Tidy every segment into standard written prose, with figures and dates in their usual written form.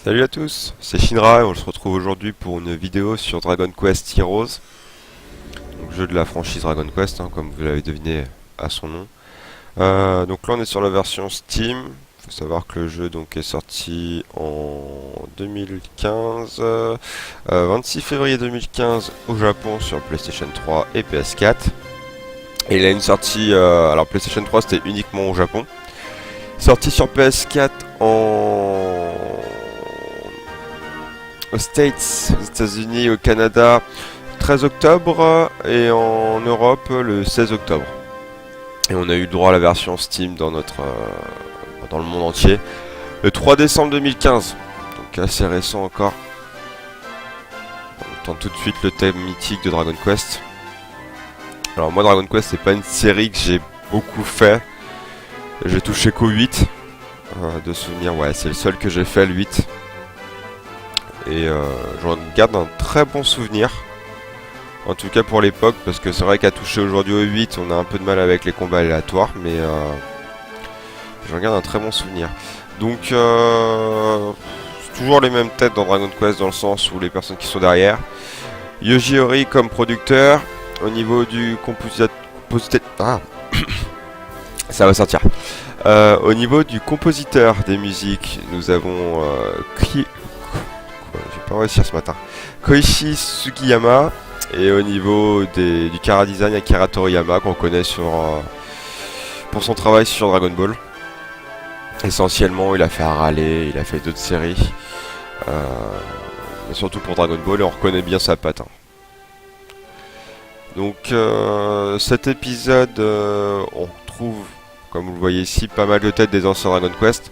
Salut à tous, c'est Shinra et on se retrouve aujourd'hui pour une vidéo sur Dragon Quest Heroes, donc jeu de la franchise Dragon Quest, comme vous l'avez deviné à son nom. Donc là on est sur la version Steam. Il faut savoir que le jeu donc est sorti en 2015, 26 février 2015 au Japon sur PlayStation 3 et PS4. Et il a une sortie, alors PlayStation 3 c'était uniquement au Japon. Sorti sur PS4 aux States, aux États-Unis, au Canada, 13 octobre et en Europe le 16 octobre. Et on a eu le droit à la version Steam dans dans le monde entier le 3 décembre 2015. Donc assez récent encore. On tente tout de suite le thème mythique de Dragon Quest. Alors moi Dragon Quest c'est pas une série que j'ai beaucoup fait. J'ai touché qu'au 8 de souvenir, ouais c'est le seul que j'ai fait le 8. Et j'en garde un très bon souvenir. En tout cas pour l'époque, parce que c'est vrai qu'à toucher aujourd'hui au 8, on a un peu de mal avec les combats aléatoires, mais j'en garde un très bon souvenir. Donc c'est toujours les mêmes têtes dans Dragon Quest dans le sens où les personnes qui sont derrière. Yoji Ori comme producteur. Au niveau du compositeur... Ah ça va sortir. Au niveau du compositeur des musiques, nous avons j'ai pas réussi ce matin. Koichi Sugiyama. Et au niveau du Chara Design, Akira Toriyama, qu'on connaît pour son travail sur Dragon Ball. Essentiellement, il a fait Harale, il a fait d'autres séries. Mais surtout pour Dragon Ball, et on reconnaît bien sa patte. Donc cet épisode, on retrouve, comme vous le voyez ici, pas mal de têtes des anciens Dragon Quest.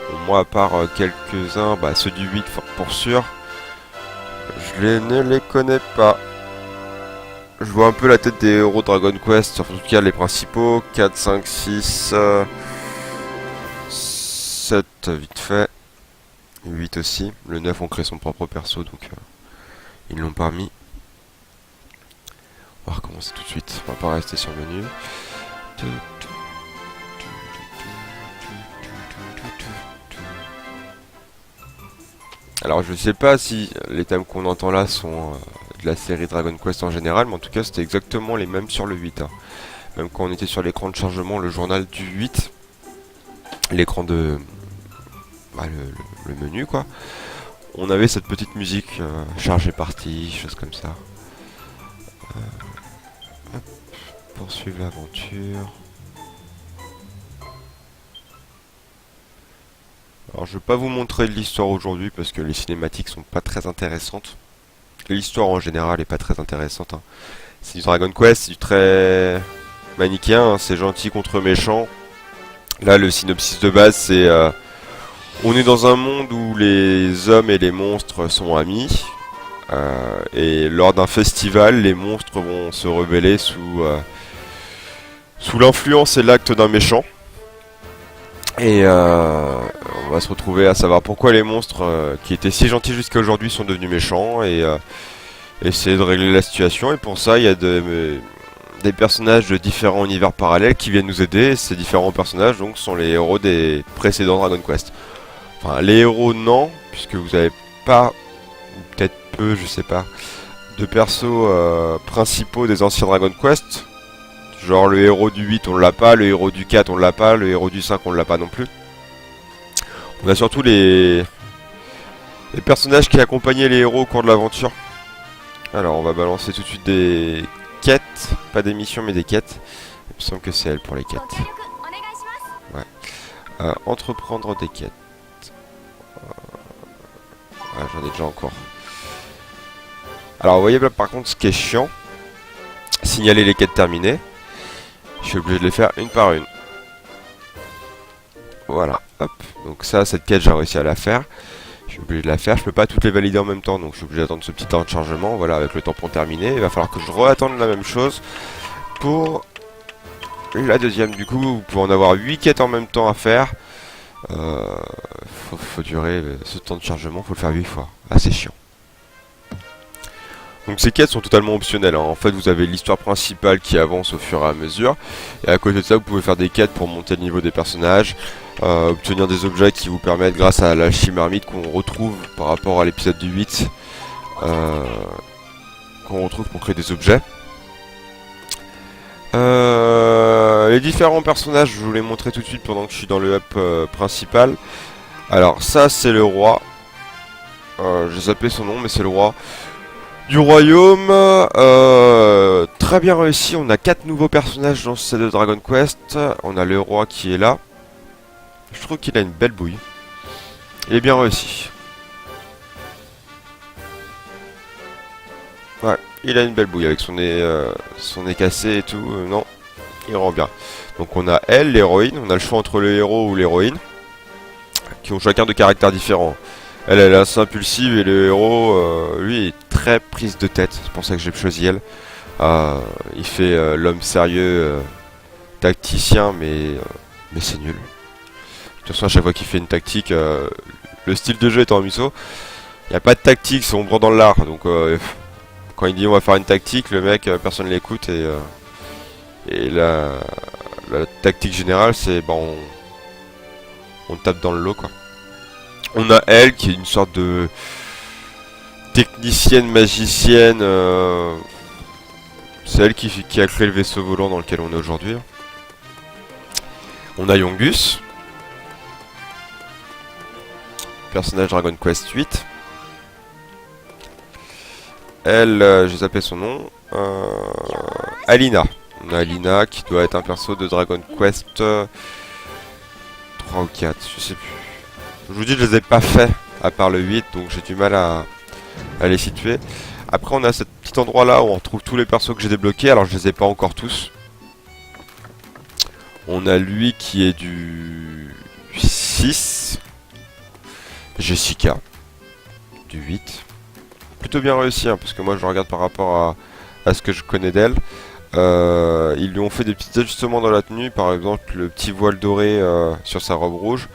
Bon, moi, à part quelques-uns, ceux du 8 pour sûr, ne les connais pas. Je vois un peu la tête des héros Dragon Quest, en tout cas les principaux, 4, 5, 6, 7 vite fait, 8 aussi, le 9 on crée son propre perso donc ils l'ont pas mis. On va recommencer tout de suite, on va pas rester sur le menu. Alors je sais pas si les thèmes qu'on entend là sont de la série Dragon Quest en général, mais en tout cas c'était exactement les mêmes sur le 8. Même quand on était sur l'écran de chargement, le journal du 8, l'écran de... le menu quoi, on avait cette petite musique chargée partie, choses comme ça. Hop, poursuivre l'aventure. Alors je vais pas vous montrer l'histoire aujourd'hui parce que les cinématiques sont pas très intéressantes. L'histoire en général est pas très intéressante. C'est du Dragon Quest, c'est du très manichéen, c'est gentil contre méchant. Là le synopsis de base c'est on est dans un monde où les hommes et les monstres sont amis. Et lors d'un festival, les monstres vont se rebeller sous l'influence et l'acte d'un méchant. Et on va se retrouver à savoir pourquoi les monstres qui étaient si gentils jusqu'à aujourd'hui sont devenus méchants et essayer de régler la situation. Et pour ça, il y a des personnages de différents univers parallèles qui viennent nous aider. Ces différents personnages donc sont les héros des précédents Dragon Quest. Enfin, les héros non, puisque vous n'avez pas, ou peut-être peu, je sais pas, de persos principaux des anciens Dragon Quest. Genre le héros du 8 on l'a pas, le héros du 4 on l'a pas, le héros du 5 on l'a pas non plus. On a surtout les personnages qui accompagnaient les héros au cours de l'aventure. Alors on va balancer tout de suite des quêtes, pas des missions mais des quêtes. Il me semble que c'est elle pour les quêtes. Ouais. Entreprendre des quêtes. J'en ai déjà encore. Alors vous voyez là par contre ce qui est chiant, signaler les quêtes terminées. Je suis obligé de les faire une par une. Voilà, hop. Donc ça, cette quête, j'ai réussi à la faire. Je suis obligé de la faire. Je peux pas toutes les valider en même temps, donc je suis obligé d'attendre ce petit temps de chargement. Voilà, avec le tampon terminé. Il va falloir que je re-attende la même chose pour la deuxième. Du coup, vous pouvez en avoir 8 quêtes en même temps à faire. Faut durer ce temps de chargement, faut le faire 8 fois. Ah, c'est chiant. Donc ces quêtes sont totalement optionnelles, hein. En fait, vous avez l'histoire principale qui avance au fur et à mesure. Et à côté de ça, vous pouvez faire des quêtes pour monter le niveau des personnages, obtenir des objets qui vous permettent, grâce à la marmite qu'on retrouve par rapport à l'épisode du 8, qu'on retrouve pour créer des objets. Les différents personnages, je vous les montrer tout de suite pendant que je suis dans le hub principal. Alors ça, c'est le roi. J'ai zappé son nom, mais c'est le roi du royaume. Très bien réussi. On a 4 nouveaux personnages dans ce set de Dragon Quest. On a le roi qui est là. Je trouve qu'il a une belle bouille. Il est bien réussi. Ouais, il a une belle bouille avec son nez cassé et tout. Non, il rend bien. Donc on a elle, l'héroïne. On a le choix entre le héros ou l'héroïne, qui ont chacun de caractères différents. Elle est assez impulsive et le héros, lui, est très prise de tête. C'est pour ça que j'ai choisi elle. Il fait l'homme sérieux, tacticien, mais c'est nul. De toute façon, à chaque fois qu'il fait une tactique, le style de jeu étant en miso, il n'y a pas de tactique, c'est ombre dans l'art. Donc quand il dit on va faire une tactique, le mec, personne l'écoute et la tactique générale, c'est on tape dans le lot, quoi. On a elle qui est une sorte de technicienne magicienne. C'est elle qui a créé le vaisseau volant dans lequel on est aujourd'hui. On a Yongus, personnage Dragon Quest 8. Elle, j'ai zappé son nom. Alina. On a Alina qui doit être un perso de Dragon Quest 3 ou 4, je sais plus. Je vous dis, je les ai pas fait à part le 8, donc j'ai du mal à les situer. Après, on a ce petit endroit là où on retrouve tous les persos que j'ai débloqués. Alors, je les ai pas encore tous. On a lui qui est du 6. Jessica du 8. Plutôt bien réussi, hein, parce que moi je regarde par rapport à ce que je connais d'elle. Ils lui ont fait des petits ajustements dans la tenue, par exemple le petit voile doré sur sa robe rouge,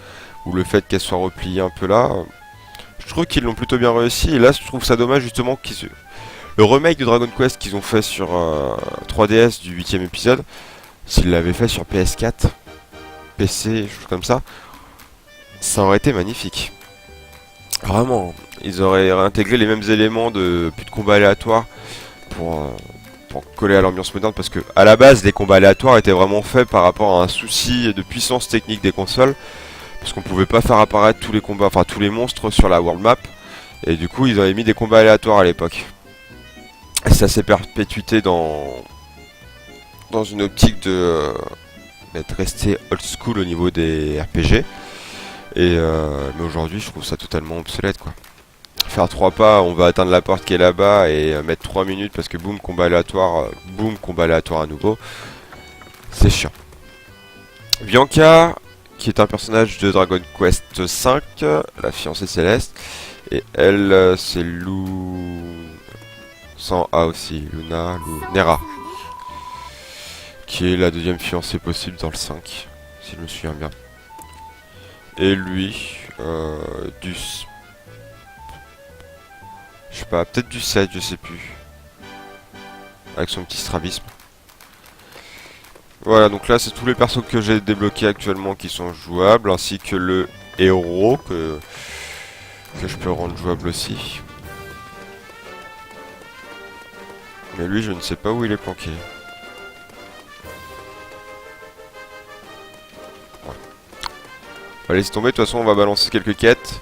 ou le fait qu'elle soit repliée un peu là. Je trouve qu'ils l'ont plutôt bien réussi, et là je trouve ça dommage justement qu'ils... Le remake de Dragon Quest qu'ils ont fait sur 3DS du 8ème épisode, s'ils l'avaient fait sur PS4, PC, choses comme ça aurait été magnifique. Vraiment, ils auraient réintégré les mêmes éléments de plus de combat aléatoire pour coller à l'ambiance moderne, parce que à la base les combats aléatoires étaient vraiment faits par rapport à un souci de puissance technique des consoles, parce qu'on pouvait pas faire apparaître tous les combats, enfin tous les monstres sur la world map, et du coup ils avaient mis des combats aléatoires à l'époque. Et ça s'est perpétuité dans une optique d'être resté old school au niveau des RPG. Et mais aujourd'hui je trouve ça totalement obsolète, quoi. Faire 3 pas, on va atteindre la porte qui est là-bas et mettre 3 minutes parce que boum, combat aléatoire à nouveau. C'est chiant. Bianca, qui est un personnage de Dragon Quest 5, la fiancée céleste. Et elle, c'est sans A aussi, Nera. Qui est la deuxième fiancée possible dans le 5, si je me souviens bien. Et lui, je sais pas, peut-être du 7, je sais plus. Avec son petit strabisme. Voilà, donc là c'est tous les persos que j'ai débloqués actuellement qui sont jouables, ainsi que le héros que je peux rendre jouable aussi. Mais lui, je ne sais pas où il est planqué. Ouais. On va laisser tomber, de toute façon on va balancer quelques quêtes.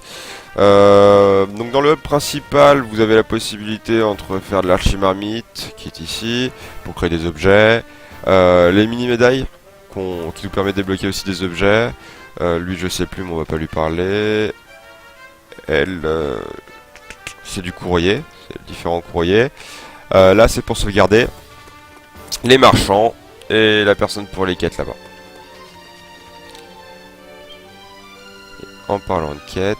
Donc dans le hub principal, vous avez la possibilité entre faire de l'archimarmite, qui est ici, pour créer des objets, les mini-médailles, qui nous permettent de débloquer aussi des objets. Lui je sais plus, mais on va pas lui parler. Elle, c'est du courrier, c'est différents courriers. Là c'est pour sauvegarder les marchands et la personne pour les quêtes là-bas. En parlant de quêtes,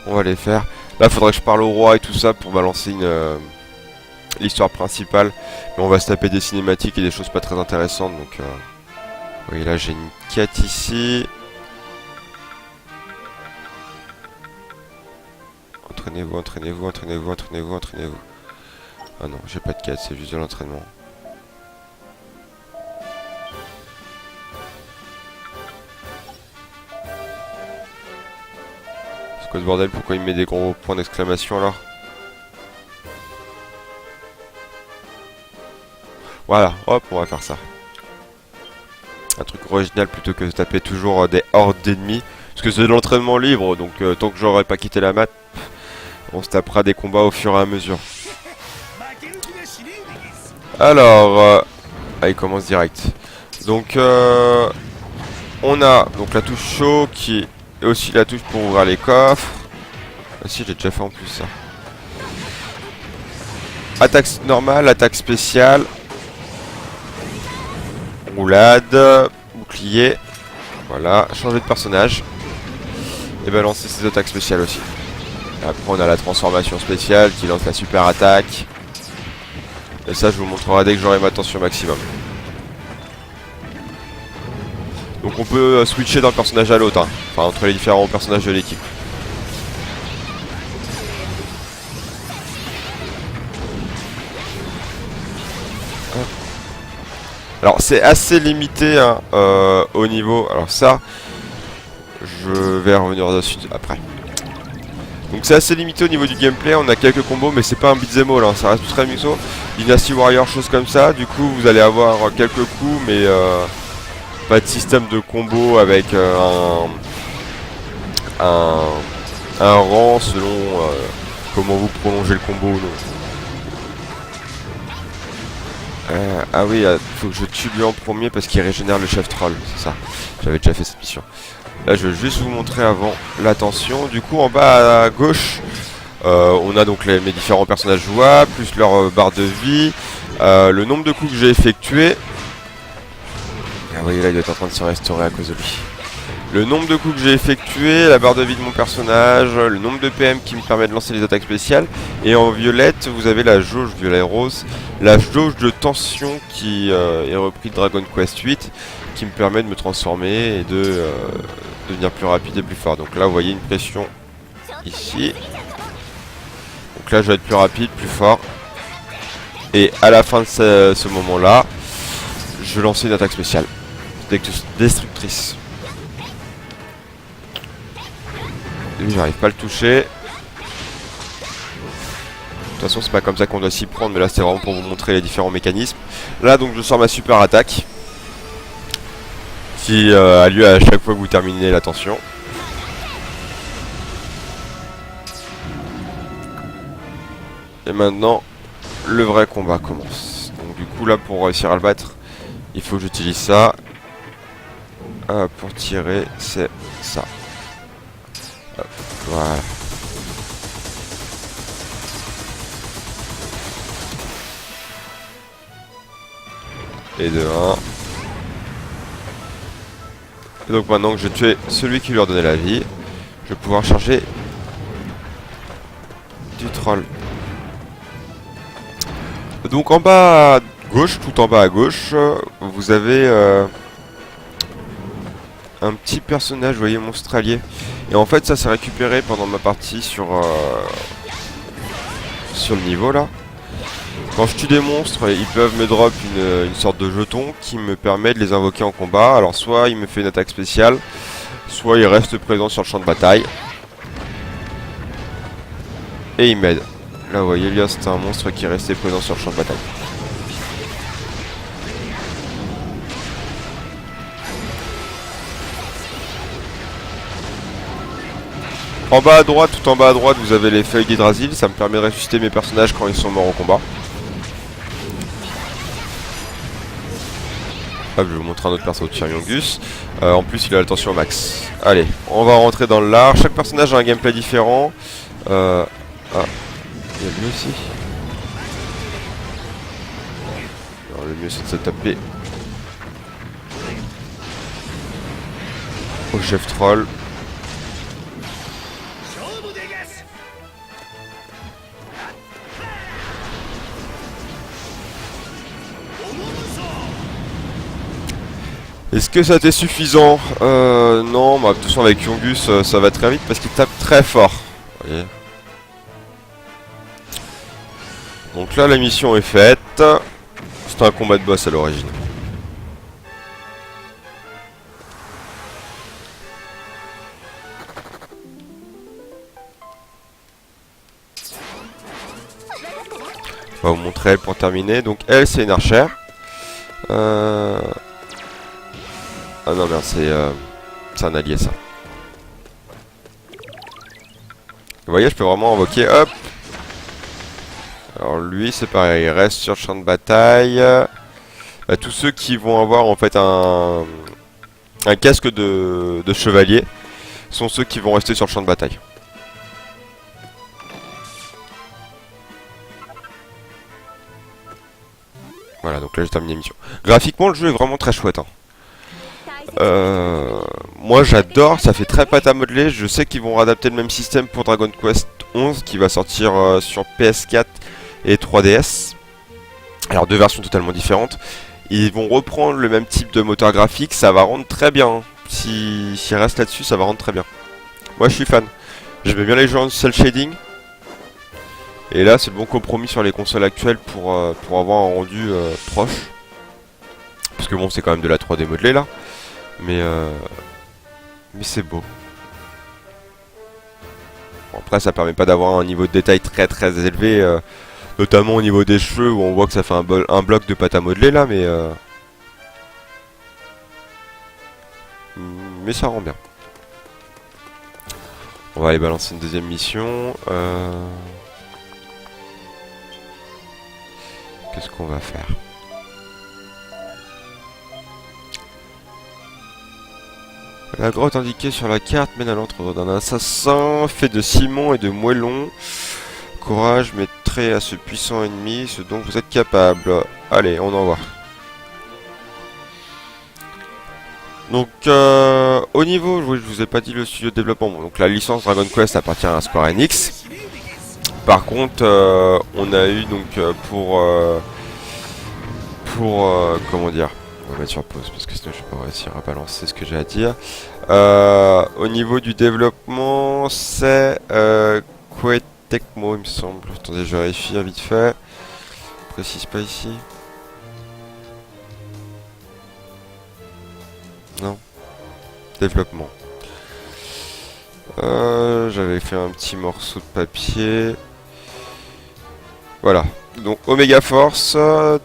on va les faire. Là faudrait que je parle au roi et tout ça pour balancer l'histoire principale. Mais on va se taper des cinématiques et des choses pas très intéressantes. Donc oui, là j'ai une quête ici. entraînez-vous, entraînez-vous, entraînez-vous, entraînez-vous, entraînez-vous. Ah non, j'ai pas de quête, c'est juste de l'entraînement. C'est quoi ce bordel? Pourquoi il met des gros points d'exclamation alors? Voilà, hop, on va faire ça. Un truc original plutôt que de taper toujours des hordes d'ennemis. Parce que c'est de l'entraînement libre, donc tant que j'aurai pas quitté la map, on se tapera des combats au fur et à mesure. Alors, il commence direct. Donc, on a donc la touche chaud qui est aussi la touche pour ouvrir les coffres. Ah si, j'ai déjà fait en plus ça. Attaque normale, attaque spéciale. Roulade, bouclier. Voilà, changer de personnage. Et balancer ses attaques spéciales aussi. Et après on a la transformation spéciale qui lance la super attaque. Et ça je vous montrerai dès que j'aurai ma tension maximum. Donc on peut switcher d'un personnage à l'autre, hein. Enfin entre les différents personnages de l'équipe. Alors c'est assez limité hein, au niveau. Alors ça, je vais revenir dessus après. Donc c'est assez limité au niveau du gameplay. On a quelques combos, mais c'est pas un beat'em all, hein. Ça reste très muso. Dynasty Warrior, choses comme ça. Du coup, vous allez avoir quelques coups, mais pas de système de combo avec un rang selon comment vous prolongez le combo ou non. Ah oui, faut que je tue lui en premier parce qu'il régénère le chef troll, c'est ça. J'avais déjà fait cette mission. Là, je vais juste vous montrer avant l'attention. Du coup, en bas à gauche, on a donc mes différents personnages jouables, plus leur barre de vie, le nombre de coups que j'ai effectués. Ah oui, là, il doit être en train de se restaurer à cause de lui. Le nombre de coups que j'ai effectués, la barre de vie de mon personnage, le nombre de PM qui me permet de lancer les attaques spéciales. Et en violette, vous avez la jauge, violet rose, la jauge de tension qui est repris de Dragon Quest 8, qui me permet de me transformer et de devenir plus rapide et plus fort. Donc là, vous voyez une pression ici. Donc là, je vais être plus rapide, plus fort. Et à la fin de ce moment-là, je vais lancer une attaque spéciale. Destructrice. Lui, j'arrive pas à le toucher. De toute façon, c'est pas comme ça qu'on doit s'y prendre, mais là, c'est vraiment pour vous montrer les différents mécanismes. Là, donc, je sors ma super attaque. Qui a lieu à chaque fois que vous terminez la tension. Et maintenant, le vrai combat commence. Donc, du coup, là, pour réussir à le battre, il faut que j'utilise ça. Pour tirer, c'est ça. Hop, voilà. Et de 1. Et donc maintenant que j'ai tué celui qui lui a donné la vie, je vais pouvoir charger du troll. Donc en bas à gauche, tout en bas à gauche, vous avez un petit personnage, vous voyez, monstralier. Et en fait ça s'est récupéré pendant ma partie sur le niveau là. Quand je tue des monstres, ils peuvent me drop une sorte de jeton qui me permet de les invoquer en combat. Alors soit il me fait une attaque spéciale, soit il reste présent sur le champ de bataille. Et il m'aide. Là vous voyez, là c'était un monstre qui restait présent sur le champ de bataille. En bas à droite, tout en bas à droite, vous avez les feuilles d'Hydrasil. Ça me permet de ressusciter mes personnages quand ils sont morts au combat. Hop, je vais vous montrer un autre perso de Chiriongus. En plus, il a la tension max. Allez, on va rentrer dans l'art. Chaque personnage a un gameplay différent. Ah, il y a lui aussi. Alors, le mieux, c'est de se taper au chef troll. Est-ce que ça t'est suffisant? Non, bah, de toute façon avec Yongus ça va très vite parce qu'il tape très fort. Vous voyez, Donc là la mission est faite. C'était un combat de boss à l'origine. On va vous montrer elle pour terminer. Donc elle c'est une archère. Ah non merde, c'est un allié ça. Vous voyez, je peux vraiment invoquer, hop. Alors lui c'est pareil, il reste sur le champ de bataille. Bah, tous ceux qui vont avoir en fait un casque de chevalier sont ceux qui vont rester sur le champ de bataille. Voilà, donc là j'ai terminé l'émission. Graphiquement le jeu est vraiment très chouette. Hein. Moi j'adore, ça fait très pâte à modeler. Je sais qu'ils vont adapter le même système pour Dragon Quest 11 qui va sortir sur PS4 et 3DS. Alors deux versions totalement différentes. Ils vont reprendre le même type de moteur graphique, ça va rendre très bien. Hein. S'ils restent là-dessus, ça va rendre très bien. Moi je suis fan. J'aimais bien les jeux en cel shading. Et là c'est le bon compromis sur les consoles actuelles pour avoir un rendu proche. Parce que bon c'est quand même de la 3D modelée là. Mais c'est beau. Bon, après ça permet pas d'avoir un niveau de détail très très élevé. Notamment au niveau des cheveux où on voit que ça fait un bloc de pâte à modeler là. Mais ça rend bien. On va aller balancer une deuxième mission. Qu'est-ce qu'on va faire? La grotte indiquée sur la carte mène à l'entre d'un assassin fait de ciment et de moellons. Courage, mettrez à ce puissant ennemi ce dont vous êtes capable. Allez, on envoie. Donc, au niveau, oui, je vous ai pas dit le studio de développement. Bon, donc la licence Dragon Quest appartient à Square Enix. Par contre, on a eu donc comment dire, on va mettre sur pause parce que sinon je vais pas réussir à balancer ce que j'ai à dire. Au niveau du développement, c'est Koei Tecmo, il me semble. Attendez, je vérifie vite fait. Je précise pas ici. Non. Développement. J'avais fait un petit morceau de papier. Voilà. Donc Omega Force,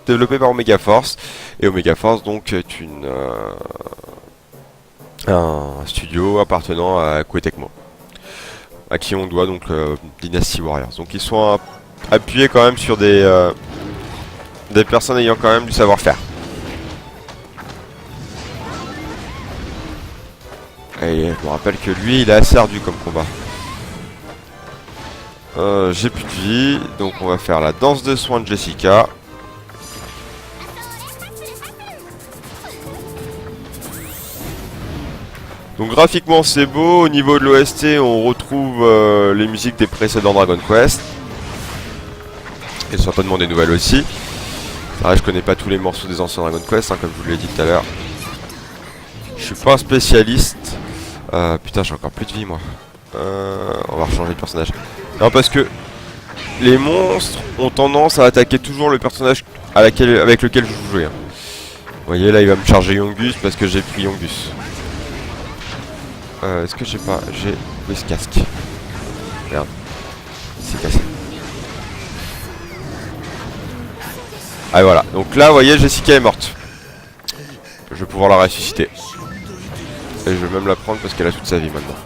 développé par Omega Force. Et Omega Force donc est un studio appartenant à Koei Tecmo. À qui on doit donc Dynasty Warriors. Donc ils sont appuyés quand même sur des personnes ayant quand même du savoir-faire. Et je me rappelle que lui il est assez ardu comme combat. J'ai plus de vie, donc on va faire la danse de soins de Jessica. Donc graphiquement c'est beau, au niveau de l'OST on retrouve les musiques des précédents Dragon Quest. Et certainement des nouvelles aussi. C'est vrai, je connais pas tous les morceaux des anciens Dragon Quest, hein, comme je vous l'ai dit tout à l'heure. Je suis pas un spécialiste. Putain, j'ai encore plus de vie moi. On va rechanger de personnage. Non, parce que les monstres ont tendance à attaquer toujours le personnage avec lequel je joue jouer. Hein. Vous voyez, là il va me charger Yongus parce que j'ai pris Yongus. Est-ce que j'ai pas... J'ai... Où est ce casque? Merde. C'est cassé. Ah voilà. Donc là, vous voyez, Jessica est morte. Je vais pouvoir la ressusciter. Et je vais même la prendre parce qu'elle a toute sa vie maintenant.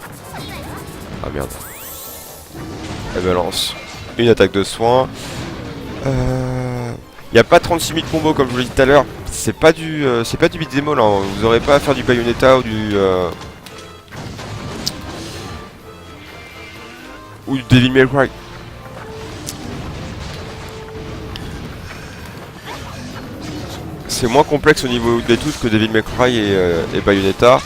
Ah merde. Elle me lance une attaque de soin. Il n'y a pas 36 000 combos comme je vous l'ai dit tout à l'heure. C'est pas du beat'em all, hein. Vous n'aurez pas à faire du Bayonetta ou du Devil May Cry. C'est moins complexe au niveau des touches que Devil May Cry et Bayonetta.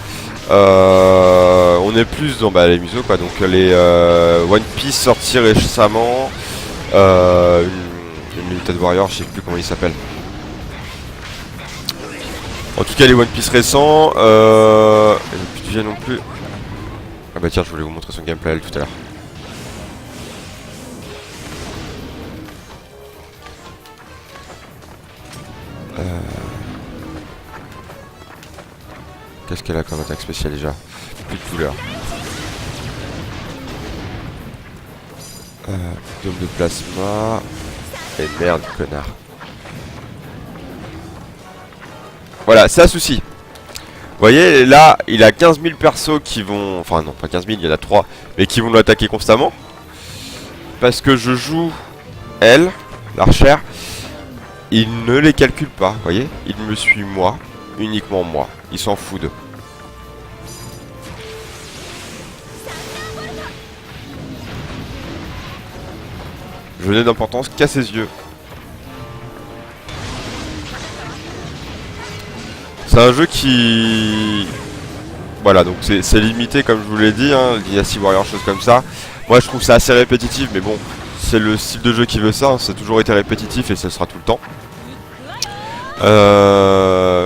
On est plus dans les museaux quoi, donc les One Piece sortis récemment, une Limited Warrior, je sais plus comment il s'appelle. En tout cas les One Piece récents, et plus de vie non plus. Ah bah tiens, je voulais vous montrer son gameplay tout à l'heure. qu'elle a comme attaque spéciale déjà? Plus de douleur. Dôme de plasma. Et merde, connard. Voilà, c'est un souci. Vous voyez, là, il a 15 000 persos qui vont... Enfin, non, pas 15 000, il y en a 3. Mais qui vont l'attaquer constamment. Parce que je joue elle, l'archère. Il ne les calcule pas, vous voyez. Il me suit moi, uniquement moi. Il s'en fout d'eux. Je n'ai d'importance qu'à ses yeux. C'est un jeu qui... Voilà, donc c'est limité comme je vous l'ai dit, hein, Dynasty Warrior, choses comme ça. Moi je trouve ça assez répétitif, mais bon, c'est le style de jeu qui veut ça, hein, ça a toujours été répétitif et ça sera tout le temps.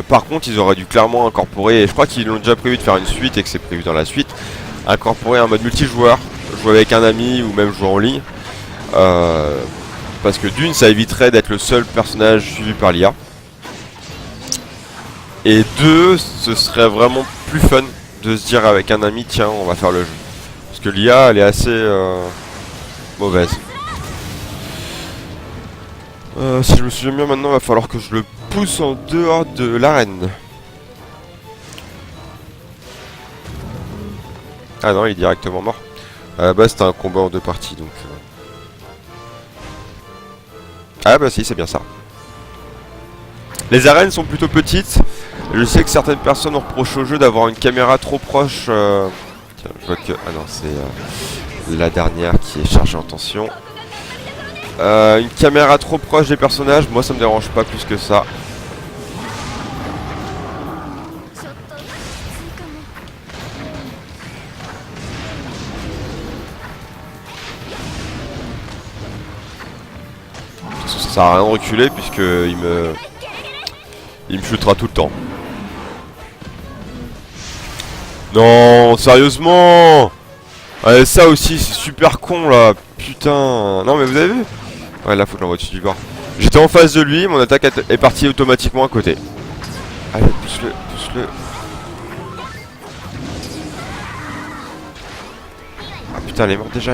Par contre, ils auraient dû clairement incorporer, et je crois qu'ils ont déjà prévu de faire une suite et que c'est prévu dans la suite, incorporer un mode multijoueur, jouer avec un ami ou même jouer en ligne. Parce que d'une, ça éviterait d'être le seul personnage suivi par l'IA. Et deux, ce serait vraiment plus fun de se dire avec un ami, tiens, on va faire le jeu. Parce que l'IA, elle est assez mauvaise. Si je me souviens bien maintenant, il va falloir que je le pousse en dehors de l'arène. Ah non, il est directement mort. À la base, c'était un combat en 2 parties, donc... Ah bah si, c'est bien ça. Les arènes sont plutôt petites. Je sais que certaines personnes ont reproché au jeu d'avoir une caméra trop proche. Tiens, je vois que... Ah non, c'est la dernière qui est chargée en tension. Une caméra trop proche des personnages, moi ça me dérange pas plus que ça. Ça sert à rien de reculer puisque il me shootera tout le temps. Non, sérieusement. Ouais, ça aussi, c'est super con là. Putain. Non mais vous avez vu? Ouais, là faut que j'envoie dessus du bord. J'étais en face de lui, mon attaque est partie automatiquement à côté. Allez, pousse-le, pousse-le. Ah putain, elle est morte déjà.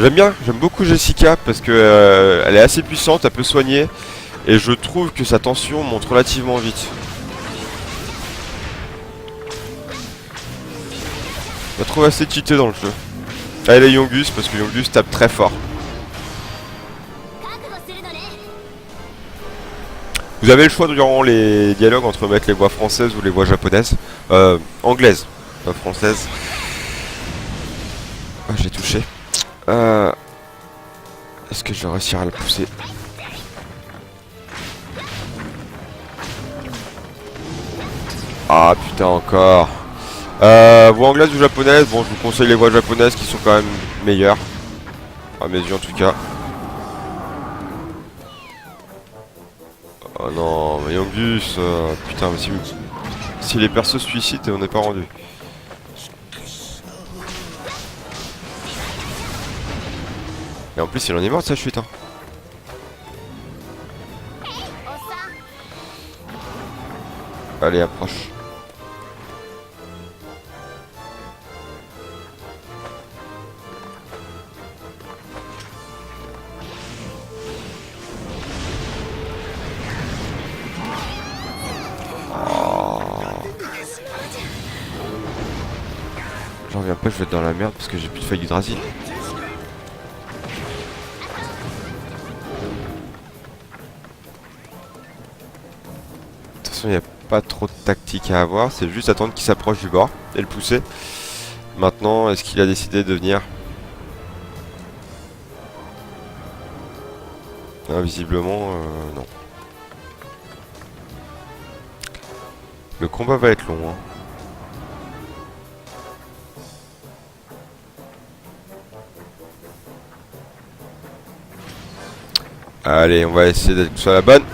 J'aime beaucoup Jessica parce que elle est assez puissante, elle peut soigner. Et je trouve que sa tension monte relativement vite. Je la trouve assez cheatée dans le jeu. Ah, elle est Yongus parce que Yongus tape très fort. Vous avez le choix durant les dialogues entre mettre les voix françaises ou les voix japonaises. Anglaises, pas françaises. Ah, j'ai touché. Est-ce que je vais réussir à le pousser? Ah putain encore. Voix anglaise ou japonaise? Bon, je vous conseille les voix japonaises qui sont quand même meilleures. À mes yeux en tout cas. Oh non, mais Yongus, putain, mais si les persos se suicident, on n'est pas rendu. Et en plus, il en est mort de sa chute, hein. Allez, approche. J'en reviens pas, je vais être dans la merde parce que j'ai plus de feuilles d'Yggdrasil. De toute façon, il n'y a pas trop de tactique à avoir, c'est juste attendre qu'il s'approche du bord et le pousser. Maintenant, est-ce qu'il a décidé de venir? Ah, visiblement, non. Le combat va être long, hein. Allez, on va essayer d'être sur la bonne.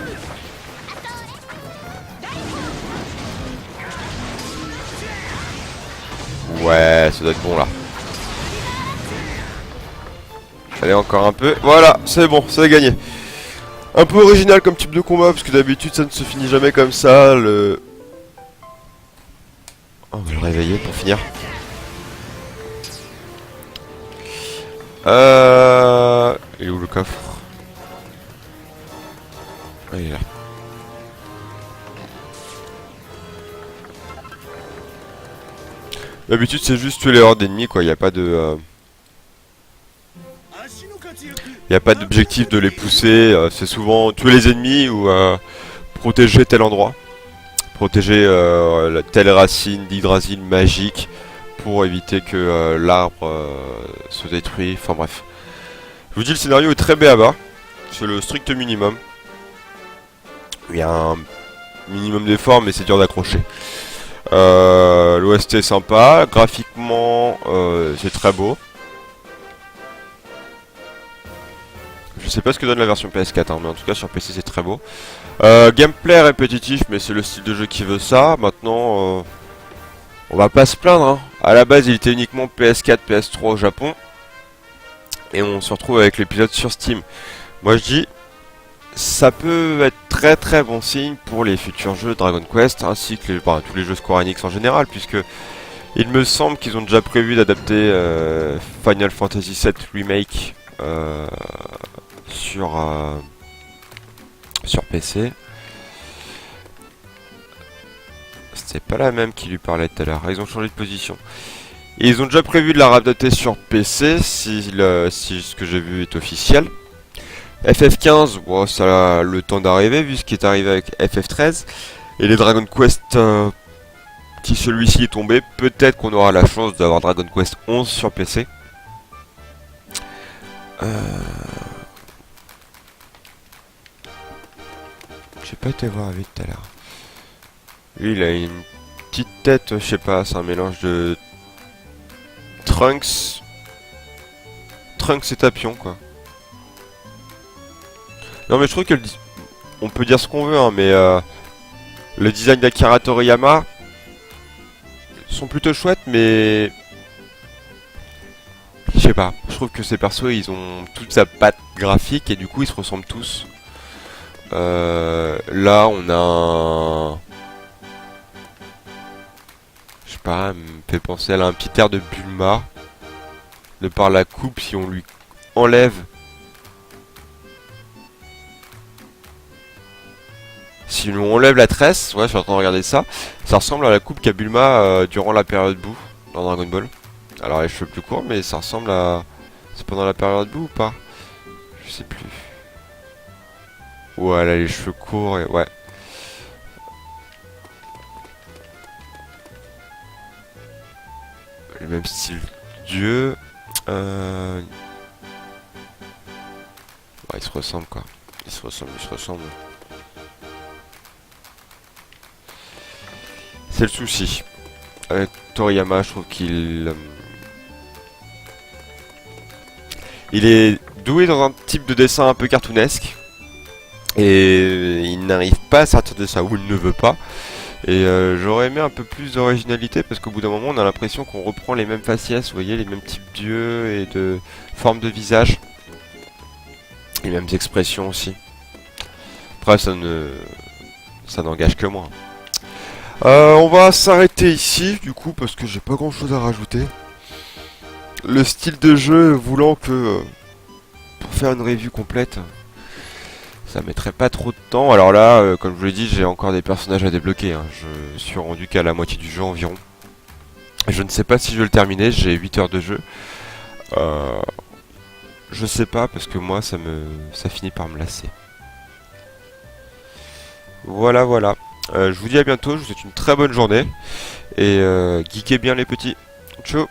Ouais, ça doit être bon là. Allez, encore un peu. Voilà, c'est bon, c'est gagné. Un peu original comme type de combat, parce que d'habitude ça ne se finit jamais comme ça. Le... Oh, on va le réveiller pour finir. Il est où le coffre? Ah, il est là. D'habitude c'est juste tuer les hordes d'ennemis quoi, il n'y a pas de... Il n'y a pas d'objectif de les pousser, c'est souvent tuer les ennemis ou protéger tel endroit. Protéger telle racine d'Yggdrasil magique pour éviter que l'arbre se détruise, enfin bref. Je vous dis le scénario est très béaba, c'est le strict minimum. Il y a un minimum d'effort mais c'est dur d'accrocher. L'OST est sympa, graphiquement c'est très beau. Je sais pas ce que donne la version PS4 hein, mais en tout cas sur PC c'est très beau. Gameplay répétitif mais c'est le style de jeu qui veut ça. Maintenant on va pas se plaindre hein. À la base il était uniquement PS4, PS3 au Japon. Et on se retrouve avec l'épisode sur Steam. Moi je dis ça peut être très très bon signe pour les futurs jeux Dragon Quest ainsi que tous les jeux Square Enix en général puisque il me semble qu'ils ont déjà prévu d'adapter Final Fantasy VII Remake sur PC. C'était pas la même qui lui parlait tout à l'heure. Ils ont changé de position. Et ils ont déjà prévu de la adapter sur PC si ce que j'ai vu est officiel. FF15, bon, ça a le temps d'arriver vu ce qui est arrivé avec FF13. Et les Dragon Quest, si celui-ci est tombé, peut-être qu'on aura la chance d'avoir Dragon Quest 11 sur PC. J'ai pas été voir lui tout à l'heure. Lui, il a une petite tête, je sais pas, c'est un mélange de Trunks et Tapion, quoi. Non, mais je trouve que on peut dire ce qu'on veut, hein, mais le design d'Akira Toriyama sont plutôt chouettes, mais je sais pas. Je trouve que ces persos, ils ont toute sa patte graphique et du coup, ils se ressemblent tous. Là, on a un... Je sais pas, me fait penser à un petit air de Bulma. De par la coupe, si on lui enlève... Si on enlève la tresse, ouais, je suis en train de regarder ça. Ça ressemble à la coupe qu'a Bulma durant la période boue dans Dragon Ball. Alors, les cheveux plus courts, mais ça ressemble à... C'est pendant la période boue ou pas? Je sais plus. Ouais, elle a les cheveux courts et... Ouais. Le même style dieu. Ouais, ils se ressemblent quoi. Ils se ressemblent. C'est le souci. Avec Toriyama, je trouve qu'il... Il est doué dans un type de dessin un peu cartoonesque. Et il n'arrive pas à sortir de ça, ou il ne veut pas. Et j'aurais aimé un peu plus d'originalité parce qu'au bout d'un moment on a l'impression qu'on reprend les mêmes faciès, vous voyez, les mêmes types d'yeux et de formes de visage. Les mêmes expressions aussi. Après ça n'engage que moi. On va s'arrêter ici du coup parce que j'ai pas grand chose à rajouter. Le style de jeu voulant que pour faire une review complète ça mettrait pas trop de temps. Alors là, comme je vous l'ai dit, j'ai encore des personnages à débloquer. Hein. Je suis rendu qu'à la moitié du jeu environ. Je ne sais pas si je vais le terminer, j'ai 8 heures de jeu. Je sais pas parce que moi ça finit par me lasser. Voilà. Je vous dis à bientôt, je vous souhaite une très bonne journée. Et geekez bien les petits. Ciao.